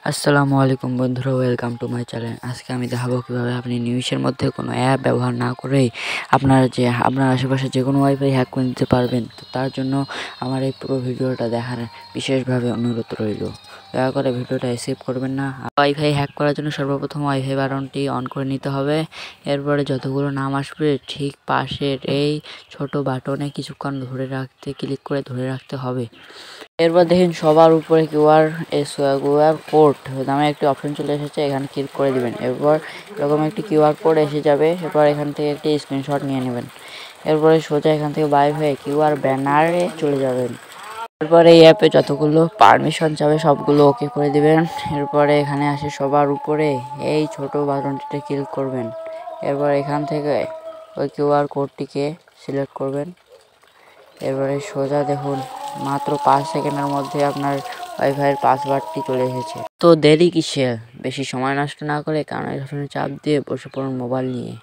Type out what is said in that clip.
আসসালামু আলাইকুম বন্ধুরা, ওয়েলকাম টু মাই চ্যানেল। আজকে আমি দেখাবো কীভাবে আপনি নিউজের মধ্যে কোনো অ্যাপ ব্যবহার না করেই আপনার আশেপাশে যে কোনো ওয়াইফাই হ্যাক করে নিতে পারবেন। তো তার জন্য আমার এই পুরো ভিডিওটা দেখার বিশেষভাবে অনুরোধ রইল। দয়া করে ভিডিওটা স্কিপ করবেন না। ওয়াইফাই হ্যাক করার জন্য সর্বপ্রথম ওয়াইফাই বাটনটি অন করে নিতে হবে। এরপরে যতগুলো নাম আসবে ঠিক পাশের এই ছোট বাটনে কিছুক্ষণ ক্লিক করে ধরে রাখতে হবে। এরপর দেখেন সবার উপরে কিউআর কোড নামে একটি অপশন চলে এসেছে, এখানে ক্লিক করে দিবেন। এরপর এরকম একটি কিউআর কোড এসে যাবে। এরপর এখান থেকে একটি স্ক্রিনশট নিয়ে নেবেন। এরপরে সোজা এখান থেকে বাইর হয়ে কিউআর ব্যানারে চলে যাবেন। এরপরে এই অ্যাপে যতগুলো পারমিশন চাবে সবগুলো ওকে করে দিবেন। এরপরে এখানে আসে সবার উপরে এই ছোট বাটনটিতে ক্লিক করবেন। এরপর এখান থেকে ওই কিউআর কোডটিকে সিলেক্ট করবেন। এরপরে সোজা দেখুন মাত্র 5 সেকেন্ডের মধ্যে আপনার ওয়াইফাইয়ের পাসওয়ার্ডটি চলে এসেছে। তো দেরি কিসের? বেশি সময় নষ্ট না করে কানের ধরনের চাপ দিয়ে বসে পড়ুন মোবাইল নিয়ে।